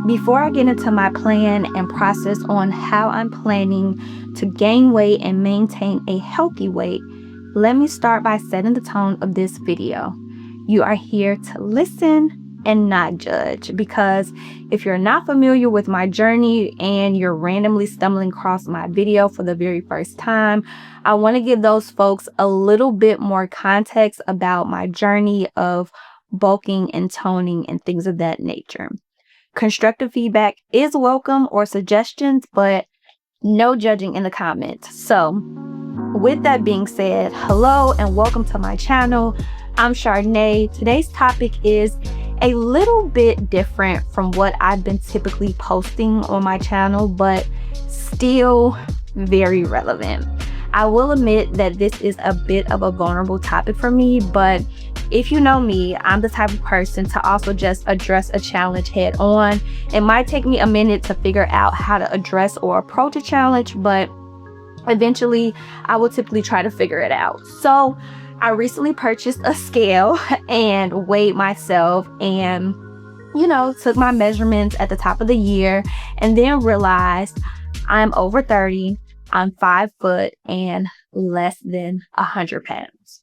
Before I get into my plan and process on how I'm planning to gain weight and maintain a healthy weight, let me start by setting the tone of this video. You are here to listen and not judge, because if you're not familiar with my journey and you're randomly stumbling across my video for the very first time, I want to give those folks a little bit more context about my journey of bulking and toning and things of that nature. Constructive feedback is welcome, or suggestions, but no judging in the comments. So with that being said, hello and welcome to my channel. I'm Chardonnay. Today's topic is a little bit different from what I've been typically posting on my channel, but still very relevant. I will admit that this is a bit of a vulnerable topic for me, but if you know me, I'm the type of person to also just address a challenge head on. It might take me a minute to figure out how to address or approach a challenge, but eventually I will typically try to figure it out. So I recently purchased a scale and weighed myself and, took my measurements at the top of the year and then realized I'm over 30, I'm 5 foot and less than 100 pounds.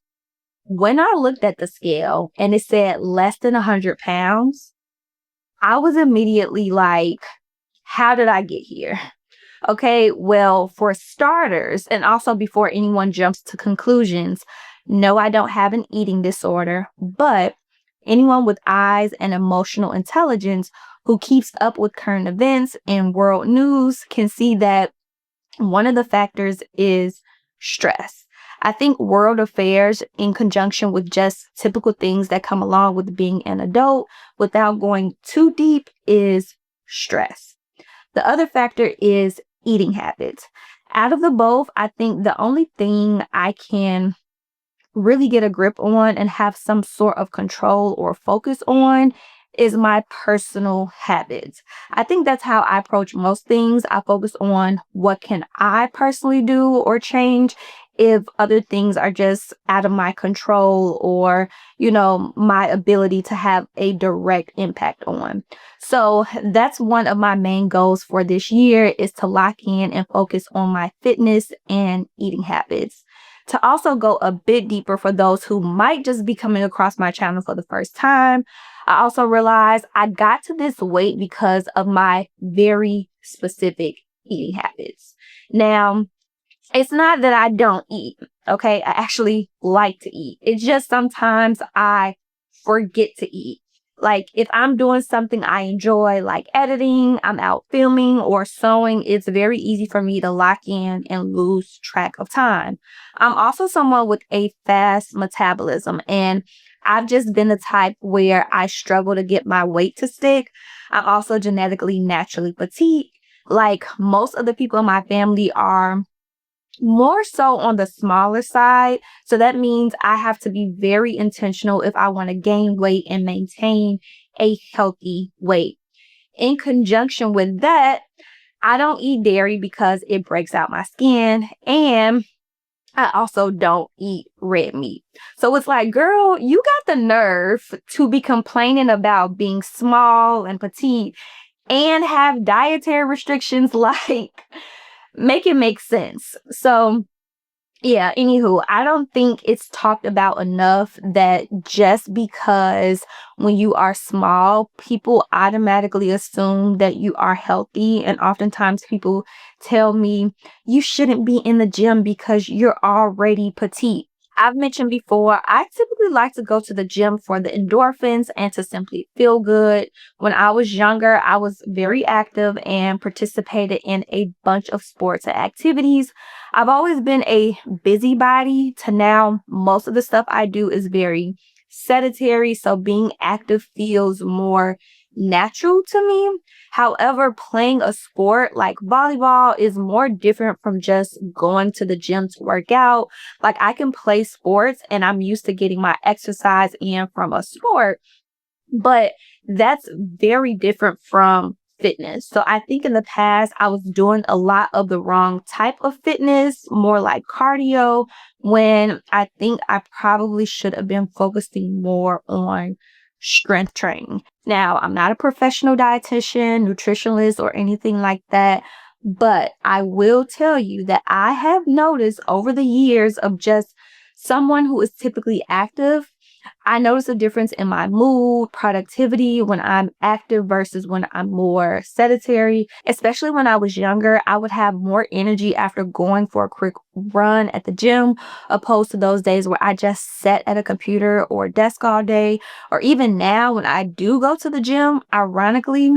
When I looked at the scale and it said less than 100 pounds, I was immediately like, how did I get here? Okay, well, for starters, and also before anyone jumps to conclusions, no, I don't have an eating disorder, but anyone with eyes and emotional intelligence who keeps up with current events and world news can see that one of the factors is stress. I think world affairs, in conjunction with just typical things that come along with being an adult without going too deep, is stress. The other factor is eating habits. Out of the both, I think the only thing I can really get a grip on and have some sort of control or focus on is my personal habits. I think that's how I approach most things. I focus on what can I personally do or change if other things are just out of my control or, my ability to have a direct impact on. So that's one of my main goals for this year, is to lock in and focus on my fitness and eating habits. To also go a bit deeper for those who might just be coming across my channel for the first time, I also realized I got to this weight because of my very specific eating habits. Now, it's not that I don't eat, okay? I actually like to eat. It's just sometimes I forget to eat. Like if I'm doing something I enjoy, like editing, I'm out filming or sewing, it's very easy for me to lock in and lose track of time. I'm also someone with a fast metabolism, and I've just been the type where I struggle to get my weight to stick. I'm also genetically naturally petite. Like most of the people in my family are more so on the smaller side. So that means I have to be very intentional if I want to gain weight and maintain a healthy weight. In conjunction with that, I don't eat dairy because it breaks out my skin, and I also don't eat red meat. So it's like, girl, you got the nerve to be complaining about being small and petite and have dietary restrictions. Like, make it make sense. So yeah, anywho, I don't think it's talked about enough that just because when you are small, people automatically assume that you are healthy. And oftentimes people tell me you shouldn't be in the gym because you're already petite. I've mentioned before, I typically like to go to the gym for the endorphins and to simply feel good. When I was younger, I was very active and participated in a bunch of sports and activities. I've always been a busybody to now most of the stuff I do is very sedentary. So being active feels more natural to me. However, playing a sport like volleyball is more different from just going to the gym to work out. Like I can play sports and I'm used to getting my exercise in from a sport, but that's very different from fitness. So I think in the past, I was doing a lot of the wrong type of fitness, more like cardio, when I think I probably should have been focusing more on strength training. Now, I'm not a professional dietitian, nutritionist, or anything like that, but I will tell you that I have noticed over the years of just someone who is typically active, I notice a difference in my mood, productivity when I'm active versus when I'm more sedentary. Especially when I was younger, I would have more energy after going for a quick run at the gym, opposed to those days where I just sat at a computer or desk all day. Or even now, when I do go to the gym, ironically,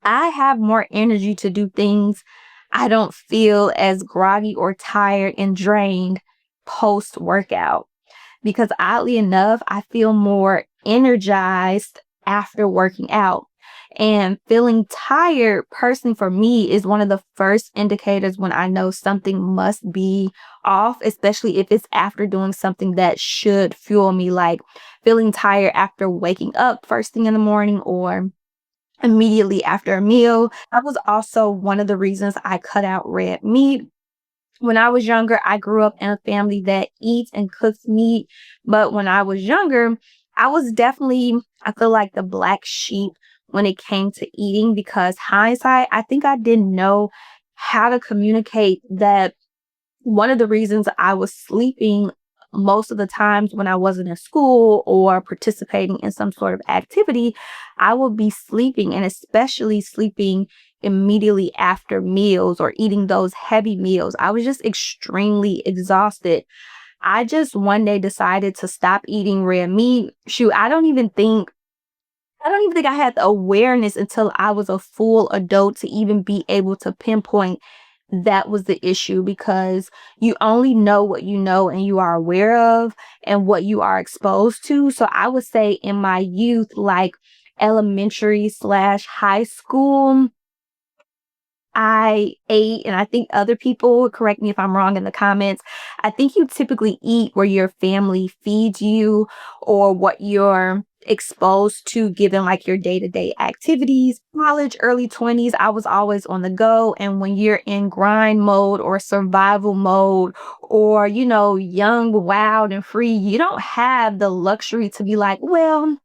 I have more energy to do things. I don't feel as groggy or tired and drained post workout because oddly enough, I feel more energized after working out. And feeling tired, personally, for me, is one of the first indicators when I know something must be off, especially if it's after doing something that should fuel me, like feeling tired after waking up first thing in the morning or immediately after a meal. That was also one of the reasons I cut out red meat. When I was younger, I grew up in a family that eats and cooks meat. But when I was younger, I was definitely, I feel like the black sheep when it came to eating because hindsight, I think I didn't know how to communicate that one of the reasons I was sleeping most of the times when I wasn't in school or participating in some sort of activity, I would be sleeping and especially sleeping immediately after meals or eating those heavy meals. I was just extremely exhausted. I just one day decided to stop eating red meat. Shoot, I don't even think I had the awareness until I was a full adult to even be able to pinpoint that was the issue because you only know what you know and you are aware of and what you are exposed to. So I would say in my youth, like elementary/high school, I ate, and I think other people, correct me if I'm wrong in the comments, I think you typically eat where your family feeds you or what you're exposed to given like your day-to-day activities. College, early 20s, I was always on the go. And when you're in grind mode or survival mode or, young, wild, and free, you don't have the luxury to be like, well,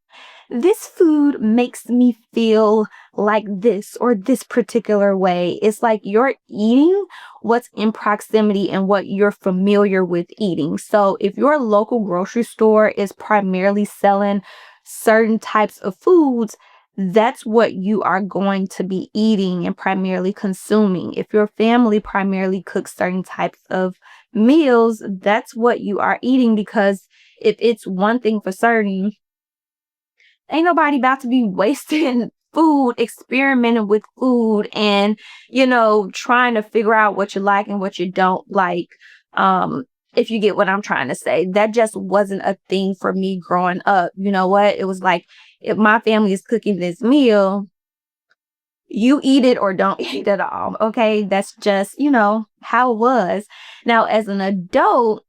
this food makes me feel like this or this particular way. It's like you're eating what's in proximity and what you're familiar with eating. So if your local grocery store is primarily selling certain types of foods, that's what you are going to be eating and primarily consuming. If your family primarily cooks certain types of meals, that's what you are eating because if it's one thing for certain, ain't nobody about to be wasting food, experimenting with food and, trying to figure out what you like and what you don't like. If you get what I'm trying to say, that just wasn't a thing for me growing up. You know what? It was like, if my family is cooking this meal, you eat it or don't eat it at all. Okay. That's just, how it was. Now, as an adult,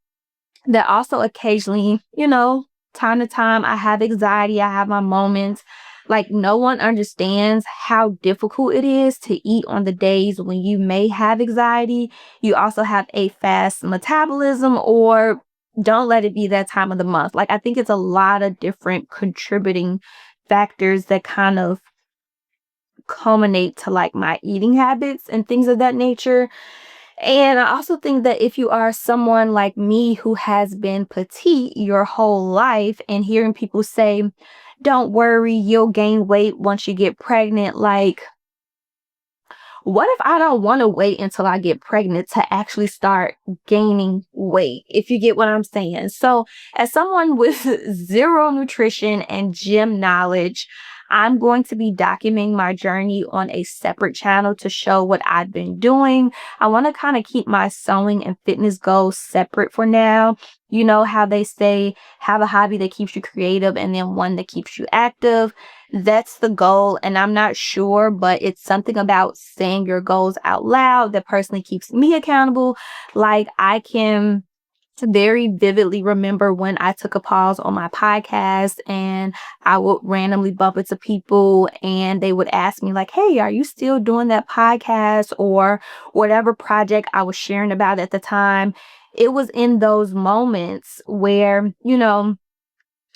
that also occasionally, time to time, I have anxiety, I have my moments. Like, no one understands how difficult it is to eat on the days when you may have anxiety. You also have a fast metabolism, or don't let it be that time of the month. Like, I think it's a lot of different contributing factors that kind of culminate to like my eating habits and things of that nature. And I also think that if you are someone like me who has been petite your whole life and hearing people say, don't worry, you'll gain weight once you get pregnant, like, what if I don't want to wait until I get pregnant to actually start gaining weight? If you get what I'm saying. So, as someone with zero nutrition and gym knowledge, I'm going to be documenting my journey on a separate channel to show what I've been doing. I want to kind of keep my sewing and fitness goals separate for now. You know how they say, have a hobby that keeps you creative and then one that keeps you active. That's the goal. And I'm not sure, but it's something about saying your goals out loud that personally keeps me accountable. Like, I can very vividly remember when I took a pause on my podcast and I would randomly bump into people and they would ask me like, hey, are you still doing that podcast or whatever project I was sharing about at the time? It was in those moments where,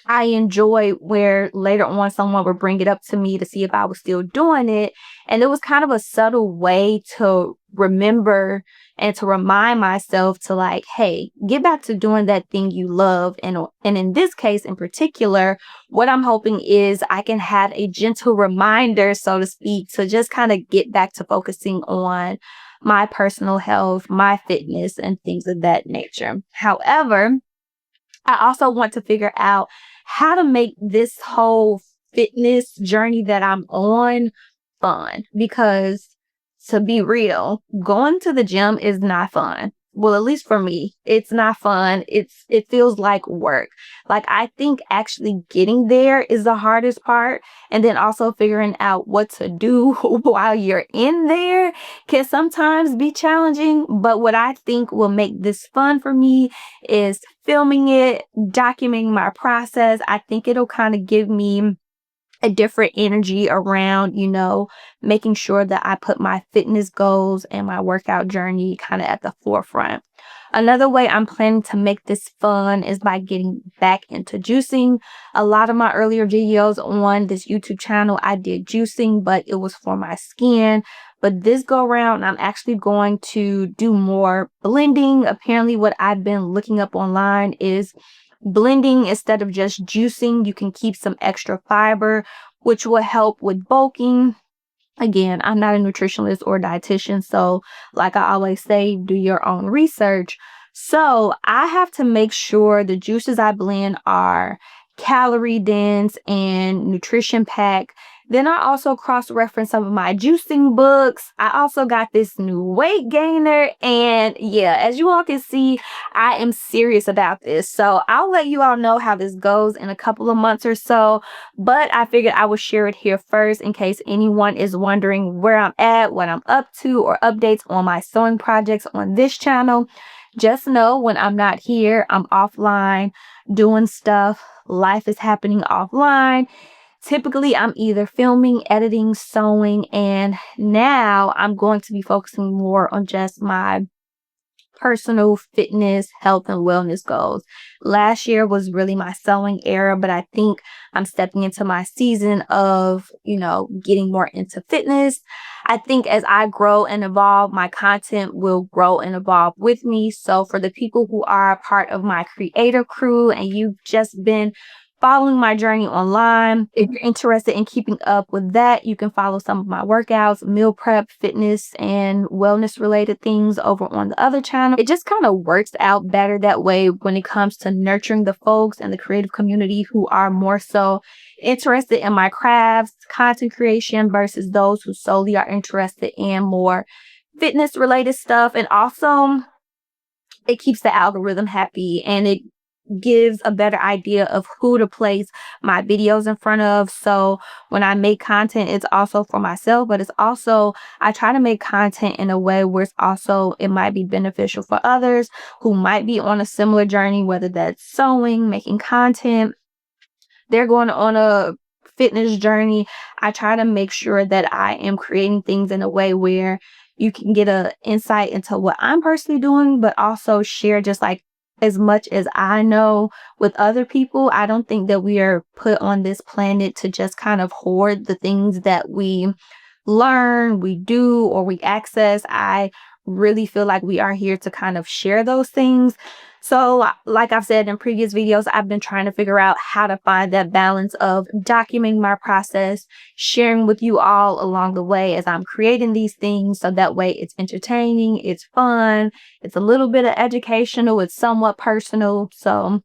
I enjoy where later on someone would bring it up to me to see if I was still doing it. And it was kind of a subtle way to remember and to remind myself to like, hey, get back to doing that thing you love. And in this case in particular, what I'm hoping is I can have a gentle reminder, so to speak, to just kind of get back to focusing on my personal health, my fitness, and things of that nature. However, I also want to figure out how to make this whole fitness journey that I'm on fun, because to be real, going to the gym is not fun. Well, at least for me, it's not fun. It feels like work. Like I think actually getting there is the hardest part, and then also figuring out what to do while you're in there can sometimes be challenging. But what I think will make this fun for me is filming it, documenting my process. I think it'll kind of give me a different energy around, making sure that I put my fitness goals and my workout journey kind of at the forefront. Another way I'm planning to make this fun is by getting back into juicing. A lot of my earlier videos on this YouTube channel, I did juicing, but it was for my skin. But this go around, I'm actually going to do more blending. Apparently, what I've been looking up online is blending instead of just juicing. You can keep some extra fiber, which will help with bulking. Again, I'm not a nutritionist or dietitian, so like I always say, do your own research. So I have to make sure the juices I blend are calorie dense and nutrition packed. Then I also cross-reference some of my juicing books. I also got this new weight gainer, and yeah, as you all can see, I am serious about this. So I'll let you all know how this goes in a couple of months or so. But I figured I would share it here first in case anyone is wondering where I'm at, what I'm up to, or updates on my sewing projects on this channel. Just know when I'm not here, I'm offline doing stuff. Life is happening offline. Typically, I'm either filming, editing, sewing, and now I'm going to be focusing more on just my personal fitness, health, and wellness goals. Last year was really my sewing era, but I think I'm stepping into my season of, getting more into fitness. I think as I grow and evolve, my content will grow and evolve with me. So for the people who are a part of my creator crew and you've just been following my journey online, if you're interested in keeping up with that, you can follow some of my workouts, meal prep, fitness, and wellness related things over on the other channel. It just kind of works out better that way when it comes to nurturing the folks and the creative community who are more so interested in my crafts, content creation, versus those who solely are interested in more fitness related stuff. And also, it keeps the algorithm happy, and it gives a better idea of who to place my videos in front of. So when I make content, it's also for myself, but it's also, I try to make content in a way where it might be beneficial for others who might be on a similar journey, whether that's sewing, making content, they're going on a fitness journey. I try to make sure that I am creating things in a way where you can get a insight into what I'm personally doing, but also share just like as much as I know with other people. I don't think that we are put on this planet to just kind of hoard the things that we learn, we do, or we access. I really feel like we are here to kind of share those things. So, like I've said in previous videos, I've been trying to figure out how to find that balance of documenting my process, sharing with you all along the way as I'm creating these things. So that way it's entertaining, it's fun, it's a little bit of educational, it's somewhat personal. So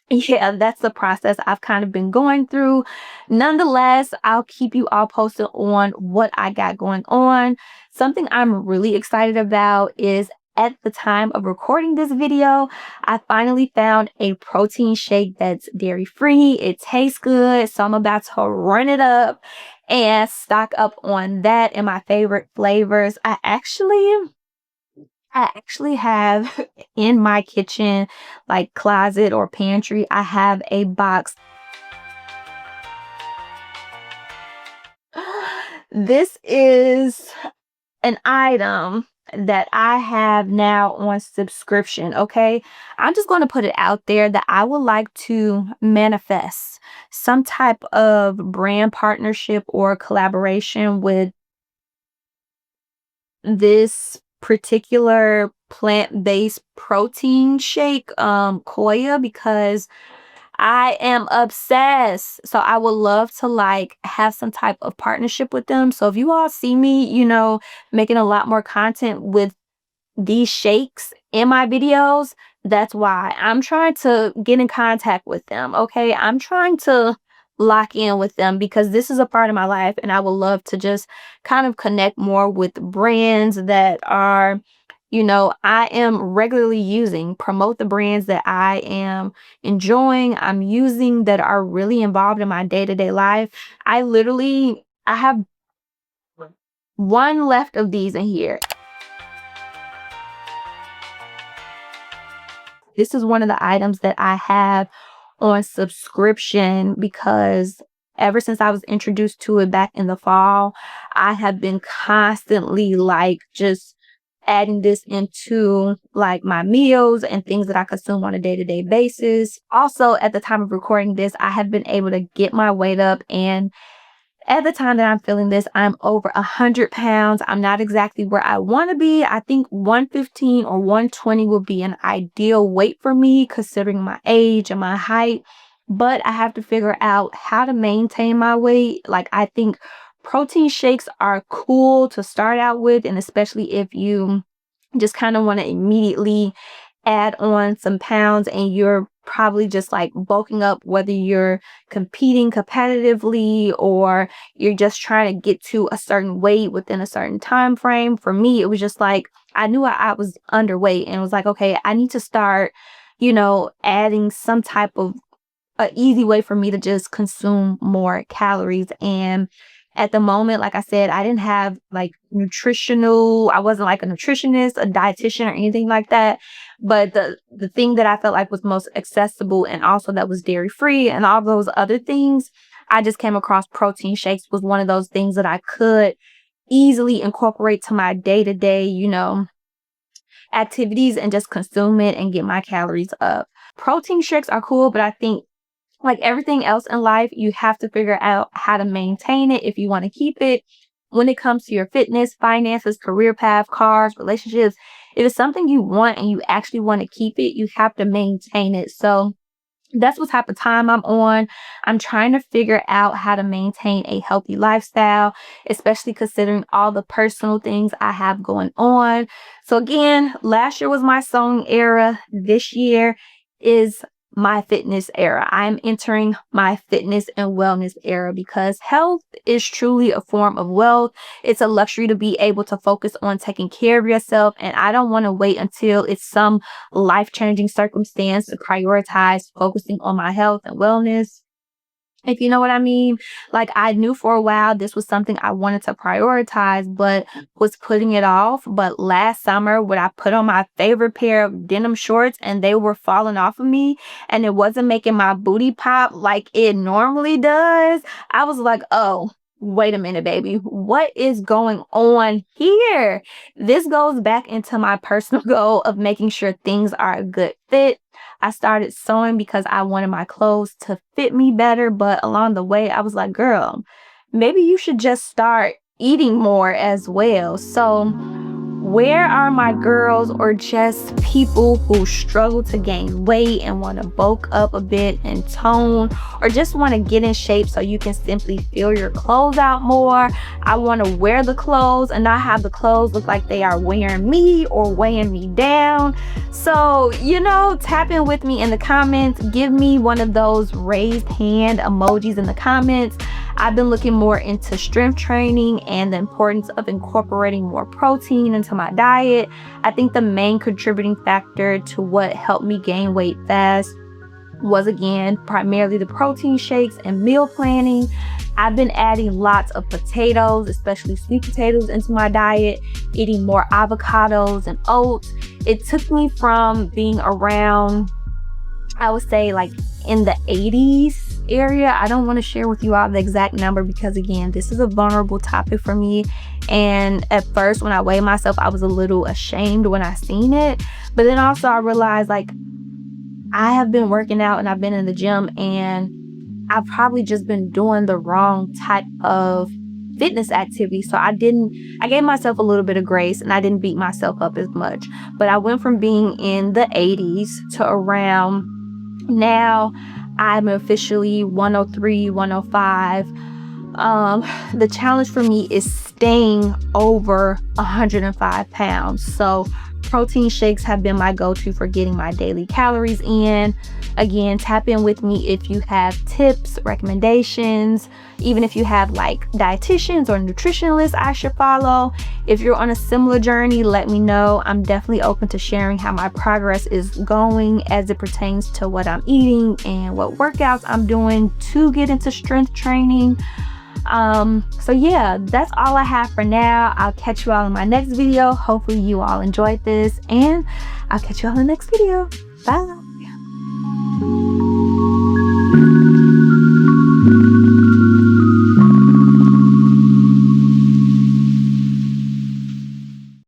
yeah, that's the process I've kind of been going through. Nonetheless, I'll keep you all posted on what I got going on. Something I'm really excited about is at the time of recording this video, I finally found a protein shake that's dairy free. It tastes good. So I'm about to run it up and stock up on that and my favorite flavors. I actually have in my kitchen, like closet or pantry, I have a box. This is an item. that I have now on subscription, okay? I'm just going to put it out there that I would like to manifest some type of brand partnership or collaboration with this particular plant-based protein shake, Koya, because I am obsessed. So I would love to like have some type of partnership with them. So if you all see me, making a lot more content with these shakes in my videos, that's why I'm trying to get in contact with them. Okay. I'm trying to lock in with them because this is a part of my life and I would love to just kind of connect more with brands that are, I am regularly using, promote the brands that I am enjoying, I'm using, that are really involved in my day-to-day life. I have one left of these in here. This is one of the items that I have on subscription because ever since I was introduced to it back in the fall, I have been constantly like just adding this into like my meals and things that I consume on a day-to-day basis. Also, at the time of recording this, I have been able to get my weight up, and at the time that I'm feeling this, I'm over 100 pounds. I'm not exactly where I want to be. I think 115 or 120 would be an ideal weight for me, considering my age and my height. But I have to figure out how to maintain my weight. Like, I think protein shakes are cool to start out with, and especially if you just kind of want to immediately add on some pounds and you're probably just like bulking up, whether you're competing competitively or you're just trying to get to a certain weight within a certain time frame. For me, it was just like I knew I was underweight and it was like, okay, I need to start, adding some type of a easy way for me to just consume more calories. And at the moment, like I said, I didn't have like I wasn't like a nutritionist, a dietitian, or anything like that. But the thing that I felt like was most accessible and also that was dairy free and all those other things, I just came across protein shakes was one of those things that I could easily incorporate to my day-to-day, activities and just consume it and get my calories up. Protein shakes are cool, but I think like everything else in life, you have to figure out how to maintain it if you want to keep it. When it comes to your fitness, finances, career path, cars, relationships, if it's something you want and you actually want to keep it, you have to maintain it. So that's what type of time I'm on. I'm trying to figure out how to maintain a healthy lifestyle, especially considering all the personal things I have going on. So again, last year was my sewing era. This year is my fitness era. I'm entering my fitness and wellness era because health is truly a form of wealth. It's a luxury to be able to focus on taking care of yourself. And I don't want to wait until it's some life-changing circumstance to prioritize focusing on my health and wellness, if you know what I mean. Like, I knew for a while this was something I wanted to prioritize, but was putting it off. But last summer, when I put on my favorite pair of denim shorts and they were falling off of me and it wasn't making my booty pop like it normally does, I was like, oh, wait a minute, baby. What is going on here? This goes back into my personal goal of making sure things are a good fit. I started sewing because I wanted my clothes to fit me better. But along the way, I was like, girl, maybe you should just start eating more as well. So where are my girls or just people who struggle to gain weight and want to bulk up a bit and tone, or just want to get in shape so you can simply feel your clothes out more? I want to wear the clothes and not have the clothes look like they are wearing me or weighing me down. So, tap in with me in the comments. Give me one of those raised hand emojis in the comments. I've been looking more into strength training and the importance of incorporating more protein into my diet. I think the main contributing factor to what helped me gain weight fast was, again, primarily the protein shakes and meal planning. I've been adding lots of potatoes, especially sweet potatoes, into my diet, eating more avocados and oats. It took me from being around, I would say, like in the 80s area. I don't want to share with you all the exact number because, again, this is a vulnerable topic for me. And at first, when I weighed myself, I was a little ashamed when I seen it. But then also I realized, like, I have been working out and I've been in the gym, and I've probably just been doing the wrong type of fitness activity. So I gave myself a little bit of grace and I didn't beat myself up as much. But I went from being in the 80s to around now I'm officially 103, 105. The challenge for me is staying over 105 pounds. So protein shakes have been my go-to for getting my daily calories in. Again, tap in with me if you have tips, recommendations, even if you have like dietitians or nutritionists I should follow. If you're on a similar journey, let me know. I'm definitely open to sharing how my progress is going as it pertains to what I'm eating and what workouts I'm doing to get into strength training. So yeah, that's all I have for now. I'll catch you all in my next video. Hopefully you all enjoyed this, and I'll catch you all in the next video. Bye.